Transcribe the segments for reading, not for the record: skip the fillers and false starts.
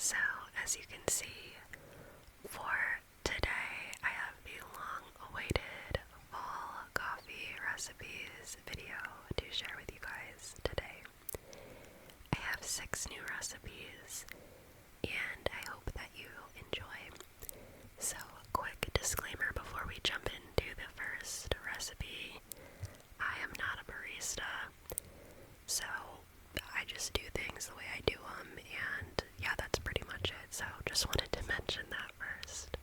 So, as you can see, for today, I have the long-awaited fall coffee recipes video to share with you guys today. I have 6 new recipes, and I hope that you enjoy. So, quick disclaimer before we jump into the first recipe. I am not a barista, so I just do things the way I do them, and yeah, that's pretty much it. So just wanted to mention that first.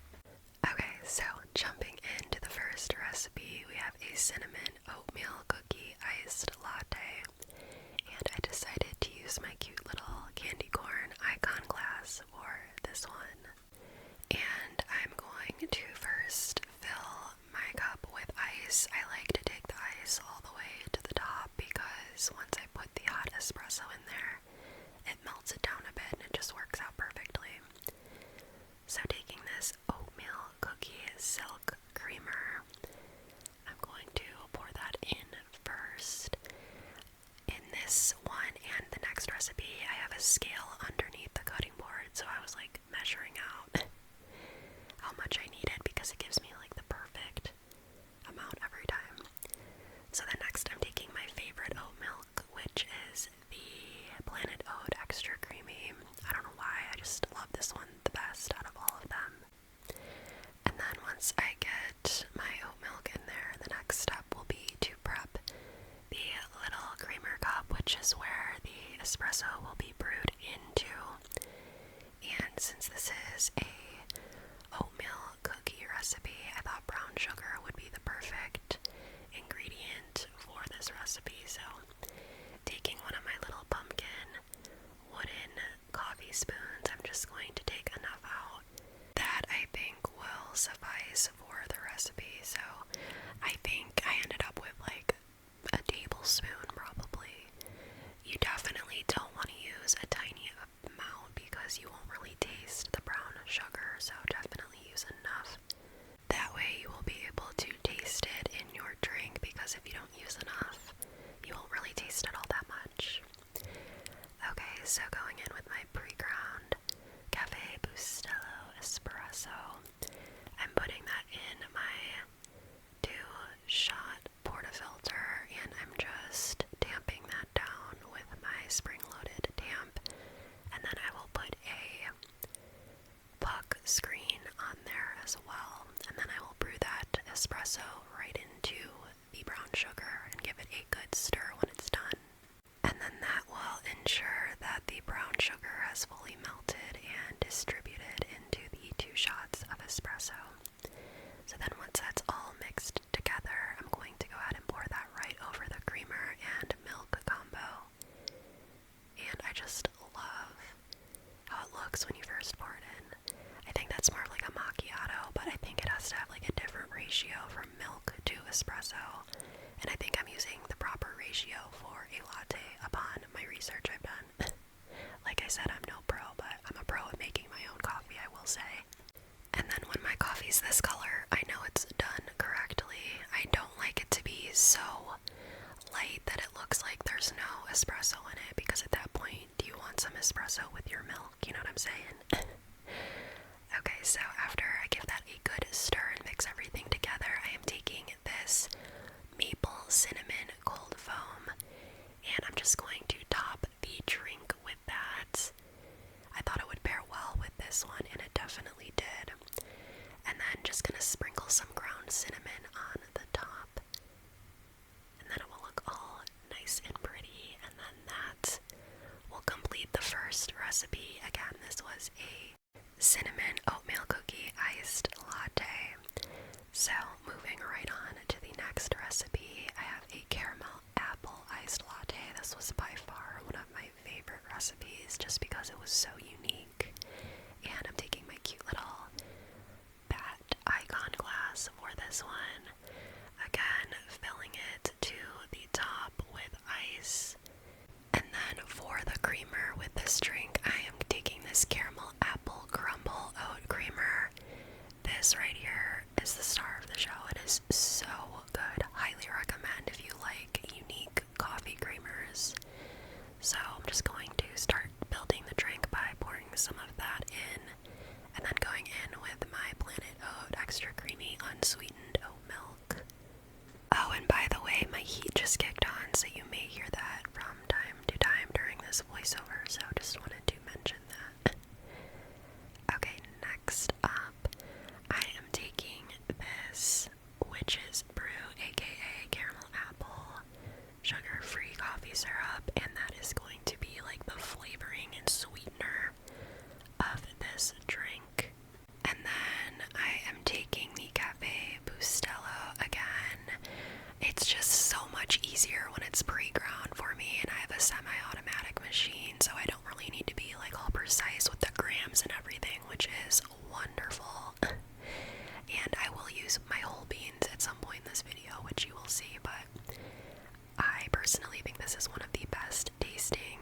Okay, so jumping into the first recipe, we have a cinnamon oatmeal cookie iced latte, and I decided to use my cute little candy corn icon glass for this one. And I'm going to first fill my cup with ice. I like to take the ice all the way to the top because once I put the hot espresso in there, it melts it down a bit and it just works out perfectly. So taking this oatmeal cookie silk creamer, I'm going to pour that in first. In this one and the next recipe, I have a scale underneath the cutting board, so I was like measuring out how much I needed because it gives me like the perfect amount every time. So then next I'm taking my favorite oat milk, which is the Planet Oat Extra Creamy. I don't know why, I just love this one the best out of all of them. And then once I get my oat milk in there, the next step will be to prep the little creamer cup, which is where the espresso will be brewed into. And since this is a oatmeal cookie recipe, I thought brown sugar would be the perfect ingredient for this recipe. So taking one of my little pumpkin wooden coffee spoons, I'm just going to take enough out that I think will suffice for the recipe. So I think I ended up with like a tablespoon probably. You definitely don't want to use a tiny amount because you won't really taste the brown sugar, so definitely use enough. That way you will be able to taste it in your drink, because if you don't use enough, you won't really taste it all that much. Okay, so going in with my pre-ground Cafe Bustelo espresso, I'm putting that in my 2-shot portafilter, and I'm just damping that down with my spring-loaded damp, and then I will put a puck screen on there as well, and then I will brew that espresso right into the brown sugar and give it a good stir when it's done. And then that will ensure that the brown sugar has fully melted and distributed into the 2 shots of espresso. So then once that's all mixed together, I'm going to go ahead and pour that right over the creamer and milk combo. And I just love how it looks when you first pour it in. I think that's more of like a macchiato, but I think it has to have like a different ratio from milk to espresso. And I think I'm using the proper ratio for a latte upon my research I've done. Like I said, I'm no pro, but I'm a pro at making my own coffee, I will say. And then when my coffee's this color, I know it's done correctly. I don't like it to be so light that it looks like there's no espresso in it, because at that point, do you want some espresso with your milk? You know what I'm saying? Okay, so after I give that a good stir and mix everything together, I am taking this maple cinnamon cold foam, and I'm just going to top the drink with that. I thought it would pair well with this one, and it definitely did. And then just gonna sprinkle some ground cinnamon on the top, and then it will look all nice and pretty. And then that will complete the first recipe. Again, this was a cinnamon oatmeal cookie iced latte. So moving right on to the next recipe, I have a caramel apple iced latte. This was by far one of my favorite recipes just because it was so unique. And I'm taking my cute little bat icon glass for this one. Again, filling it to the top with ice. And then for the creamer with this drink, I am taking this caramel apple crumble oat creamer. This right here is the star of the show. It is so good. Highly recommend if you like unique coffee creamers. So I'm just going to start building the drink by pouring some of that so you may hear that from time to time during this voiceover, so just wanted to mention that. Okay, next up, I am taking this Witch's Brew, aka caramel apple, sugar-free coffee syrup, and that is going to be like the flavoring and sweetener of this drink. And then I am taking the Cafe Bustelo again. It's just so much easier when it's pre-ground for me, and I have a semi-automatic machine, so I don't really need to be like all precise with the grams and everything, which is wonderful. And I will use my whole beans at some point in this video, which you will see, but I personally think this is one of the best tasting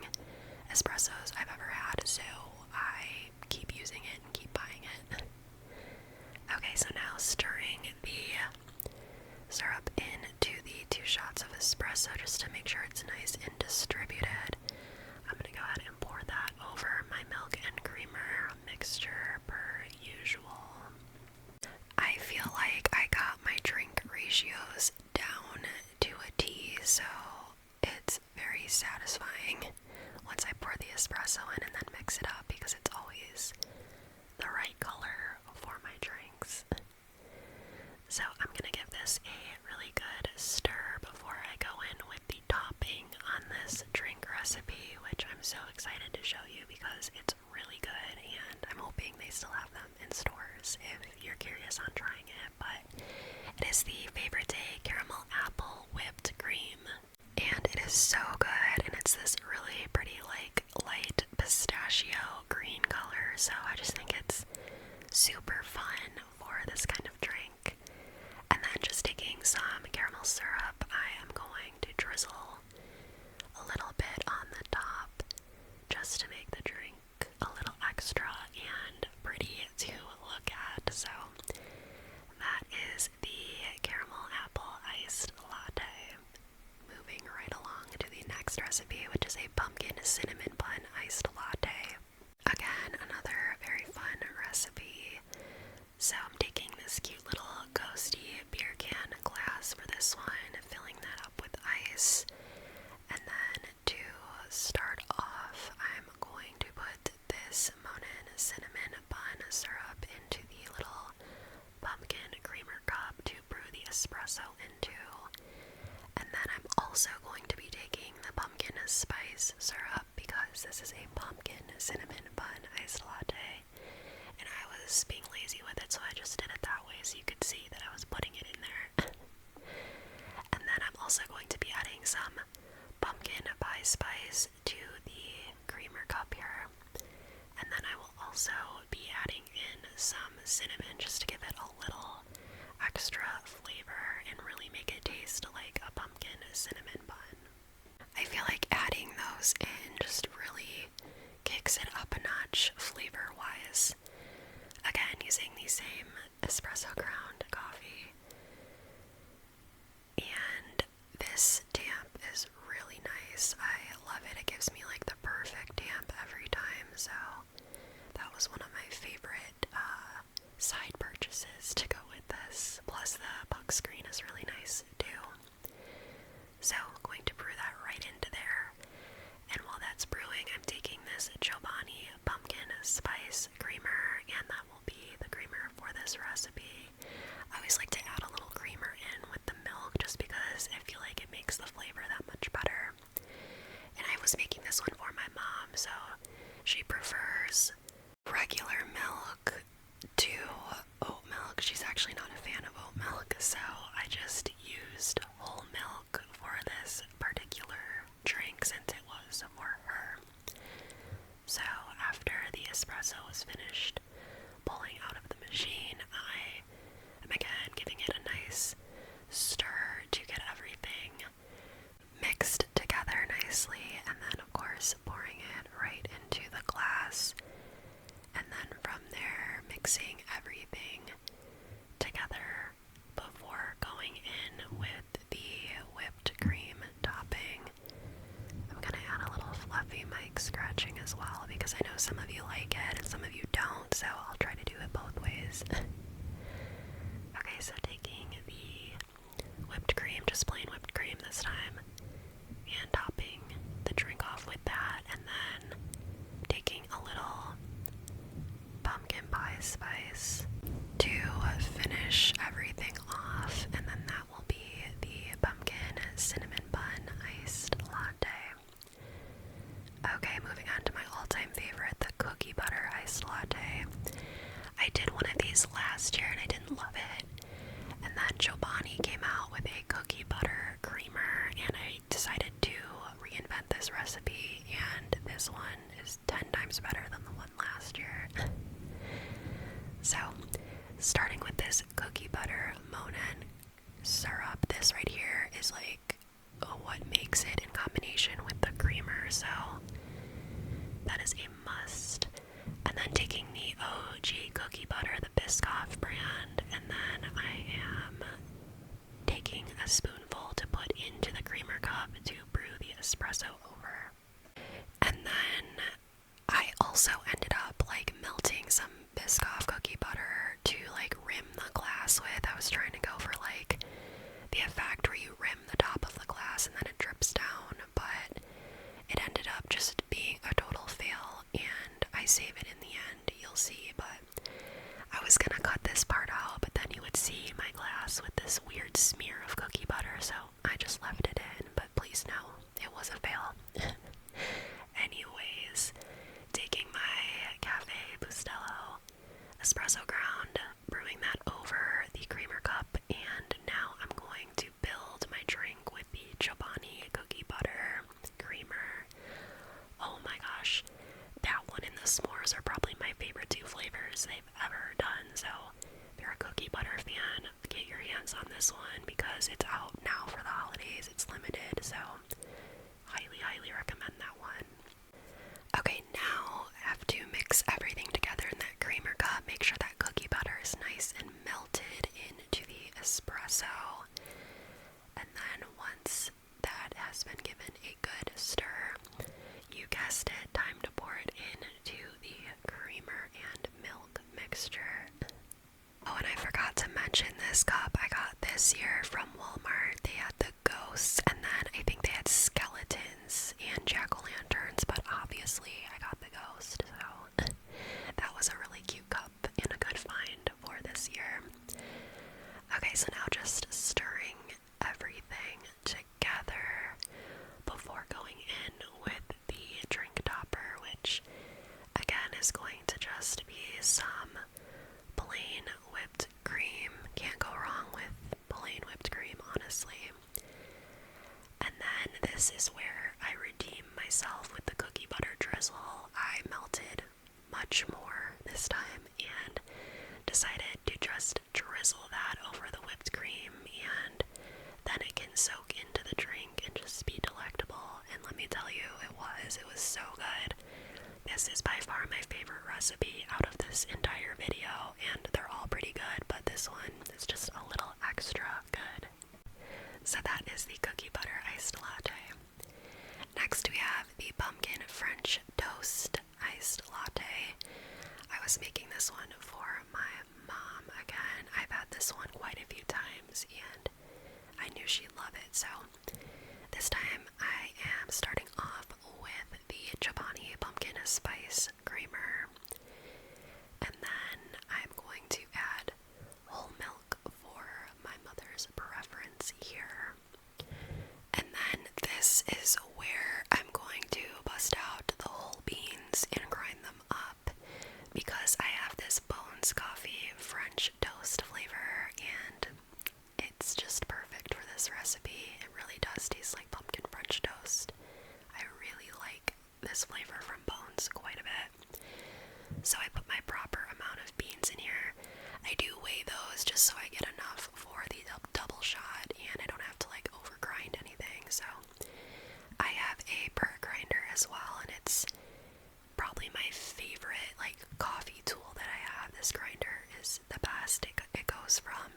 espressos I've ever had, so I keep using it and keep buying it. Okay, so now stirring the syrup into the 2 shots of espresso just to make sure it's nice and distributed. I'm gonna go ahead and pour that over my milk and creamer mixture per usual. I feel like I got my drink ratios down to a T, so it's very satisfying once I pour the espresso in and then mix it up, because it's always the right color for my drinks. So I'm gonna give this a really good stir before I go in with the topping on this drink recipe, which I'm so excited to show you because it's really good, and I'm hoping they still have them in stores if you're curious on trying it. But it is the Favorite Caramel Apple Whipped Cream, and it is so good, and it's this really pretty like light pistachio green color, so I just think it's super fun for this kind of drink. And then just taking some caramel syrup, I am going to drizzle a little bit on the top just to make the drink a little extra and pretty to look at. So that is the caramel apple iced latte. Moving right along to the next recipe, which is a pumpkin cinnamon bun iced latte. Again, another very fun recipe. So I'm taking this cute little ghosty beer can glass for this one, filling that up with ice. And then to start off, I'm going to put this Monin cinnamon bun syrup into the little pumpkin creamer cup to brew the espresso into. And then I'm also going to be taking the pumpkin spice syrup, because this is a pumpkin cinnamon bun iced latte. And I was being lazy with it, so I just did it that way so you could see that I was putting it in there. And then I'm also going to be adding some pumpkin pie spice to the creamer cup here. And then I will also be adding in some cinnamon just to give it a little extra flavor and really make it taste like a pumpkin cinnamon bun. I feel like adding those in just really kicks it up a notch flavor-wise. Again, using the same espresso ground coffee. And this damp is really nice. I love it. It gives me like the perfect damp every time. So that was one of my favorite side purchases to go with this. Plus the puck screen is really nice too. So I'm going to brew that right into there. And while that's brewing, I'm taking this Chobani pumpkin spice creamer, and that will be the creamer for this recipe. I always like to add a little creamer in with the milk just because I feel like it makes the flavor that much better. And I was making this one for my mom, so she prefers regular milk to oat milk. She's actually not a fan of oat milk, so I just used whole milk for this particular drink since it was for her. So after the espresso was finished pulling out of the machine, I am again giving it a nice stir to get everything mixed together nicely, and then of course pouring it right into the glass, and then from there mixing everything together before going in with the whipped cream topping. I'm gonna recipes last year and I didn't love it. And then Chobani came out with a cookie butter creamer and I decided to reinvent this recipe, and this one is 10 times better than the one last year. So, starting with this cookie butter Monin syrup, this right here is like what makes it in combination with the creamer, so that is a must. And then taking the OG cookie butter, the Biscoff brand, and then I am taking a spoonful to put into the creamer cup to brew the espresso over. And then I also ended up like melting some Biscoff cookie butter to like rim the glass with. I was trying to go for like the effect where you rim the top of the glass and then it drips down, but it ended up just being a total fail, and I save it in the end, you'll see. But I was gonna cut this part out, but then you would see my glass with this weird smear of cookie butter, so I just left it in. But please know, it was a fail. Anyways, taking my Cafe Bustelo espresso ground, brewing that over the creamer cup, and now I'm going to build my drink with the Chobani cookie butter creamer. Oh my gosh, that one and the s'mores are probably my favorite two flavors they've ever done, so if you're a cookie butter fan, get your hands on this one because it's out now for the holidays. It's limited, so highly recommend that one. Okay, now I have to mix everything together in that creamer cup. Make sure that cookie butter is nice and melted into the espresso. And then once that has been given a good stir, you guessed it, time to pour it into the creamer and milk mixture. Oh, and I forgot to mention this cup I got this year from Walmart. They had the ghosts, and then I think they had skeletons and jack-o'-lanterns, but obviously I got the ghost, so that was a really cute cup and a good find for this year. Okay, so now just stirring everything together before going in with the drink topper, which again is going to just be some plain whipped cream. Can't go wrong with plain whipped cream, honestly. And then this is where I redeem myself with the cookie butter drizzle. I melted much more this time and decided to just drizzle that over the whipped cream, and then it can soak into the drink and just be delectable. And let me tell you, it was so good. This is by far my favorite recipe out of this entire video, and they're all pretty good, but this one is just a little extra good. So that is the cookie butter iced latte. Next we have the pumpkin French toast iced latte. I was making this one for my mom again. I've had this one quite a few times and I knew she'd love it, so this time I am starting off with the Chobani pumpkin spice creamer, and then I'm going to add whole milk for my mother's preference here. And then this is where I'm going to bust out the whole beans and grind them up because I have this Bones Coffee French toast flavor and it's just perfect for this recipe. It really does taste like pumpkin French toast. I really like this flavor from Bones quite a bit. So I put my proper amount of beans in here. I do weigh those just so I get enough for the double shot and I don't have to like over grind anything. So I have a burr grinder as well, and it's probably my favorite like coffee tool that I have. This grinder is the best. It goes from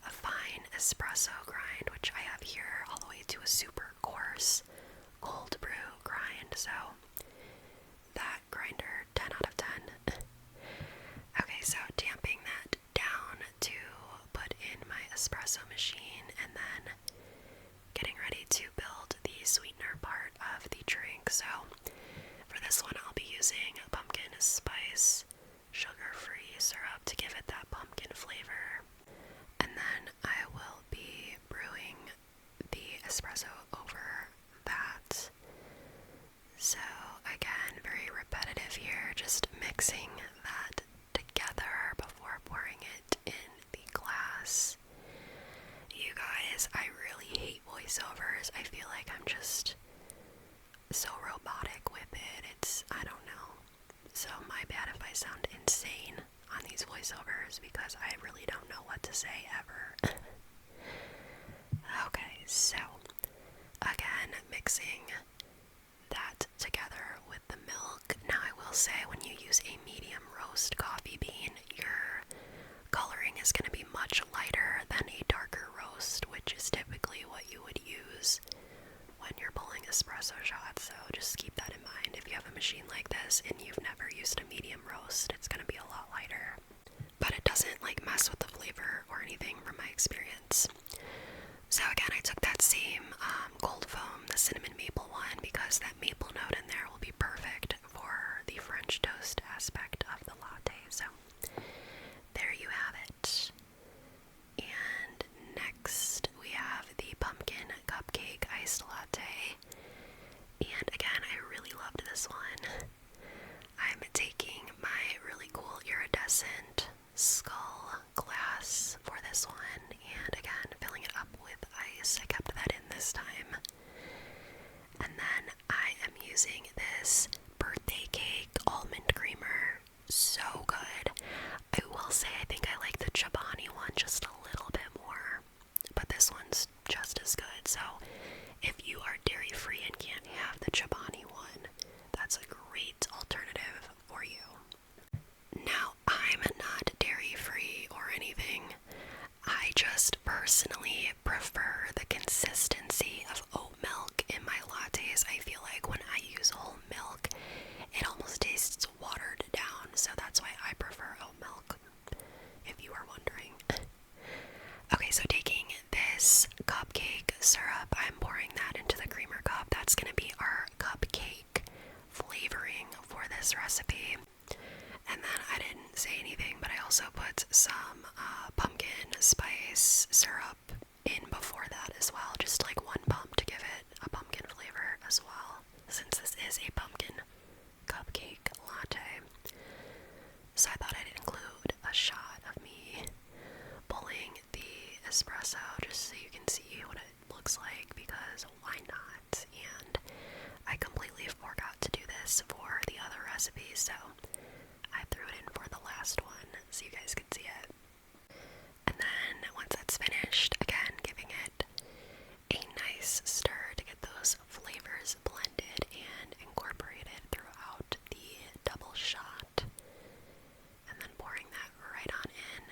a fine espresso grind, which I have here, all the way to a super coarse cold brew grind. So that grinder, 10 out of 10. Okay, so damping that down to put in my espresso machine, and then getting ready to build the sweetener part of the drink. So for this one I'll be using pumpkin spice sugar-free syrup to give it that pumpkin flavor. And then I will be brewing the espresso over that. So again, very repetitive here, just mixing that together before pouring I sound insane on these voiceovers because I really don't know what to say ever. Okay, so again, mixing that together with the milk. Now I will say, when you use a medium roast coffee bean, your coloring is going to be much lighter than a darker roast, which is typically what you would use when you're pulling espresso shots. So just keep that in mind. If you have a machine like this and you've never used a medium roast, it's going to be a lot lighter. But it doesn't like mess with the flavor or anything from my experience. So again, I took that same cold foam, the cinnamon maple one, because that maple note in there will be perfect for the French toast aspect of the latte. So there you have it. And next we have the pumpkin cupcake iced latte. And again, I really loved this one. I'm taking my really cool iridescent skull glass for this one, and again, filling it up with ice. I kept that in this time. And then I am using this birthday cake almond creamer. So good. I will say I think I like the Chobani one just a little bit more, but this one's just as good. So if you are dairy free and can't have the Chobani one, that's a great alternative for you. Now, I'm not dairy free or anything. I just personally prefer the consistency of oat milk in my lattes. I feel like when I use whole milk, it almost tastes watered down, so that's why I prefer oat milk, if you are wondering. Okay, so taking this cupcake syrup, I'm pouring that into the creamer cup. That's going to be our cupcake flavoring for this recipe. And then I didn't say anything, but I also put some pumpkin spice syrup in before that as well, just like one pump to give it a pumpkin flavor as well, since this is a pumpkin cupcake latte. So I thought I'd include a shot of me pulling the espresso just so you can see what it looks like, because why not? And I completely forgot to do this for the other recipes, so I threw it in for the last one so you guys could see it. And then once that's finished, again, giving it a nice stir to get those flavors blended and incorporated throughout the double shot. And then pouring that right on in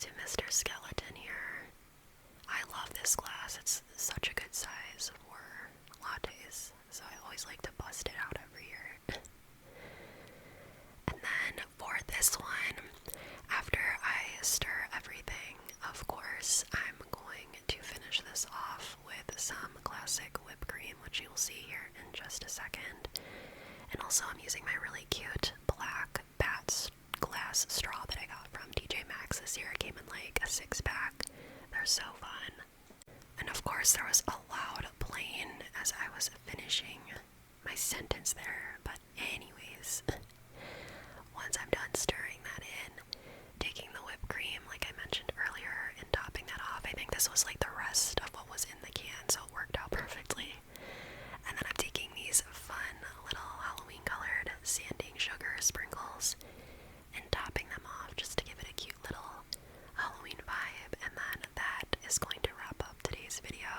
to Mr. Skeleton here. I love this glass. It's such a good size for lattes, so I always like to bust it out every year. And then for this one, after I stir everything, of course, I'm going to finish this off with some classic whipped cream, which you'll see here in just a second. And also I'm using my really cute black Bat's glass straw that I got from TJ Maxx this year. It came in like a 6-pack. They're so fun. And of course there was a loud plane as I was finishing my sentence there, but anyways, once I'm done stirring that in, taking the whipped cream like I mentioned earlier and topping that off. I think this was like the rest of what was in the can, so it worked out perfectly. And then I'm taking these fun little Halloween colored sanding sugar sprinkles and topping them off just to give it a cute little Halloween vibe. And then that is going to wrap up today's video.